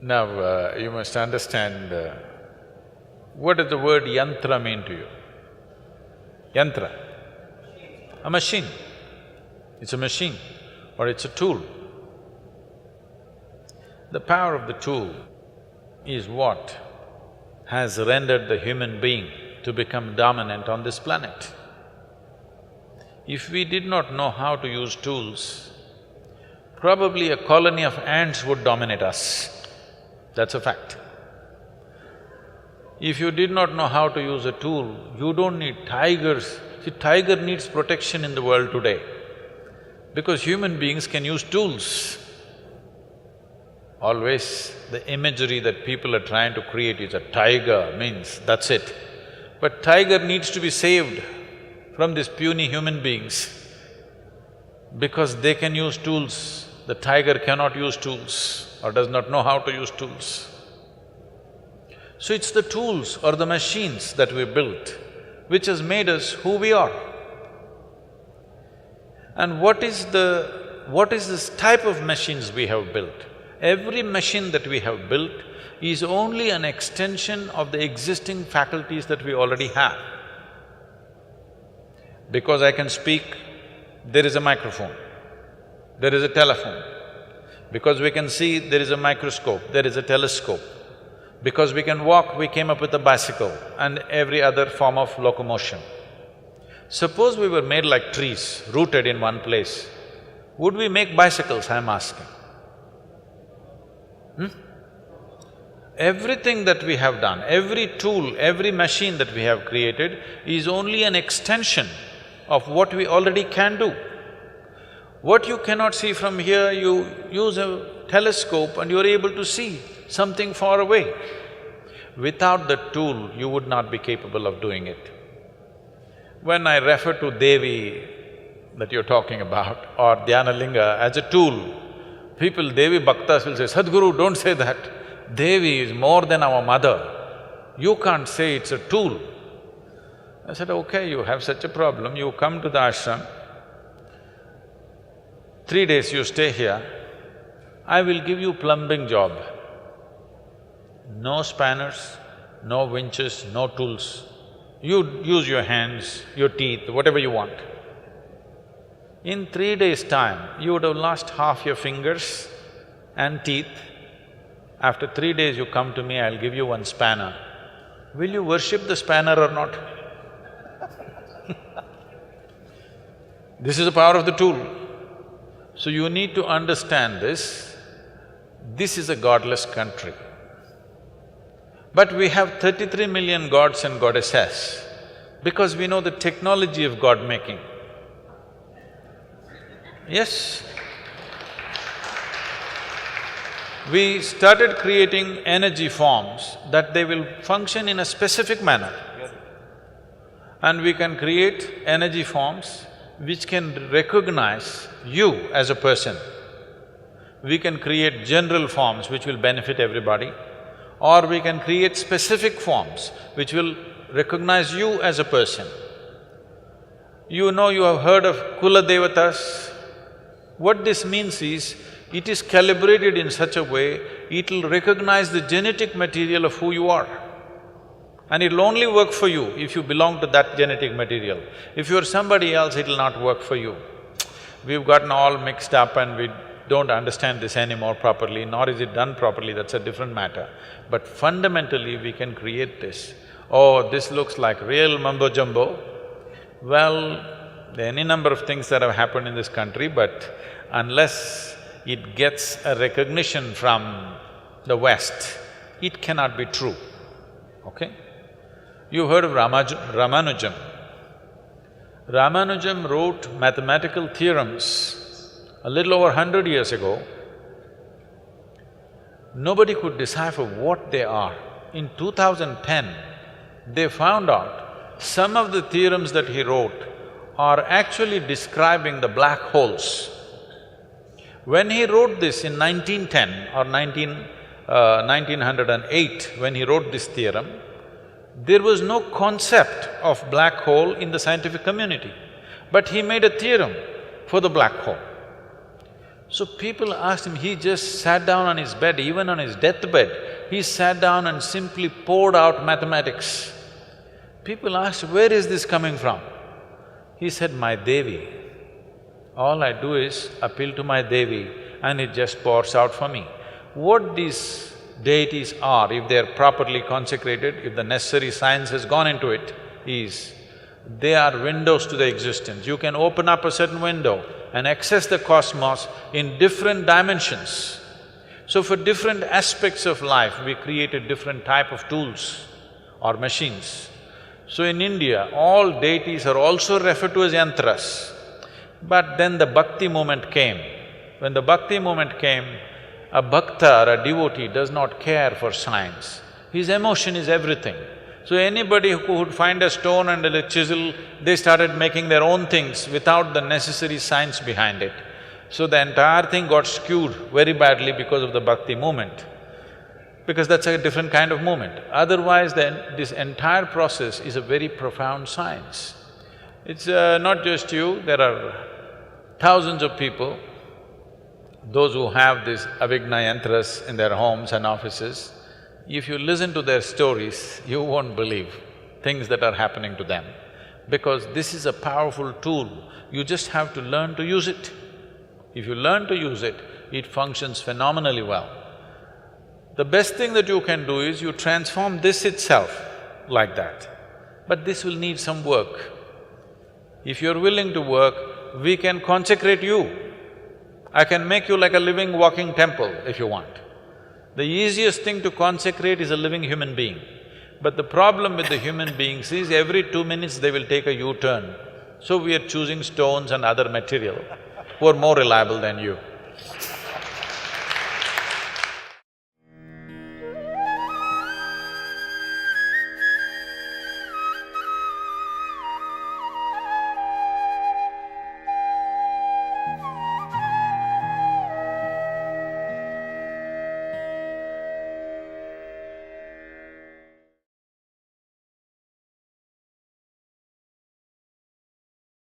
Now, you must understand what does the word yantra mean to you? Yantra, a machine. It's a machine or it's a tool. The power of the tool is what has rendered the human being to become dominant on this planet. If we did not know how to use tools, probably a colony of ants would dominate us. That's a fact. If you did not know how to use a tool, you don't need tigers. See, tiger needs protection in the world today because human beings can use tools. Always the imagery that people are trying to create is a tiger means that's it. But tiger needs to be saved from these puny human beings because they can use tools. The tiger cannot use tools or does not know how to use tools. So it's the tools or the machines that we built which has made us who we are. And what is this type of machines we have built? Every machine that we have built is only an extension of the existing faculties that we already have. Because I can speak, there is a microphone, there is a telephone. Because we can see, there is a microscope, there is a telescope. Because we can walk, we came up with a bicycle and every other form of locomotion. Suppose we were made like trees, rooted in one place, would we make bicycles, I'm asking? Everything that we have done, every tool, every machine that we have created is only an extension of what we already can do. What you cannot see from here, you use a telescope and you're able to see something far away. Without the tool, you would not be capable of doing it. When I refer to Devi that you're talking about or Dhyanalinga as a tool, people, Devi Bhaktas will say, Sadhguru, don't say that. Devi is more than our mother. You can't say it's a tool. I said, okay, you have such a problem, you come to the ashram, 3 days you stay here, I will give you plumbing job. No spanners, no winches, no tools. You use your hands, your teeth, whatever you want. In 3 days' time, you would have lost half your fingers and teeth. After 3 days you come to me, I'll give you one spanner. Will you worship the spanner or not? This is the power of the tool. So you need to understand this. This is a godless country. But we have 33 million gods and goddesses because we know the technology of God-making. Yes. We started creating energy forms that they will function in a specific manner. And we can create energy forms which can recognize you as a person. We can create general forms which will benefit everybody, or we can create specific forms which will recognize you as a person. You know, you have heard of Kula Devatas. What this means is, it is calibrated in such a way, it'll recognize the genetic material of who you are. And it'll only work for you if you belong to that genetic material. If you're somebody else, it'll not work for you. We've gotten all mixed up and we don't understand this anymore properly, nor is it done properly, that's a different matter. But fundamentally, we can create this. Oh, this looks like real mumbo-jumbo. Well, there are any number of things that have happened in this country, but unless it gets a recognition from the West, it cannot be true, okay? You heard of Ramanujam. Ramanujam wrote mathematical theorems a little over 100 years ago. Nobody could decipher what they are. In 2010, they found out some of the theorems that he wrote are actually describing the black holes. When he wrote this in 1910 or 1908, when he wrote this theorem, there was no concept of black hole in the scientific community, but he made a theorem for the black hole. So people asked him, he just sat down on his bed, even on his deathbed, he sat down and simply poured out mathematics. People asked, where is this coming from? He said, my Devi. All I do is appeal to my Devi and it just pours out for me. What these deities are, if they are properly consecrated, if the necessary science has gone into it, is they are windows to the existence. You can open up a certain window and access the cosmos in different dimensions. So for different aspects of life, we created different type of tools or machines. So in India, all deities are also referred to as yantras. But then the bhakti movement came. When the bhakti movement came, a bhakta or a devotee does not care for science. His emotion is everything. So anybody who would find a stone and a chisel, they started making their own things without the necessary science behind it. So the entire thing got skewed very badly because of the bhakti movement, because that's a different kind of movement. Otherwise then, this entire process is a very profound science. It's not just you, there are thousands of people, those who have these avigna yantras in their homes and offices. If you listen to their stories, you won't believe things that are happening to them, because this is a powerful tool, you just have to learn to use it. If you learn to use it, it functions phenomenally well. The best thing that you can do is you transform this itself like that, but this will need some work. If you're willing to work, we can consecrate you. I can make you like a living, walking temple if you want. The easiest thing to consecrate is a living human being. But the problem with the human beings is every 2 minutes they will take a U-turn. So we are choosing stones and other material who are more reliable than you.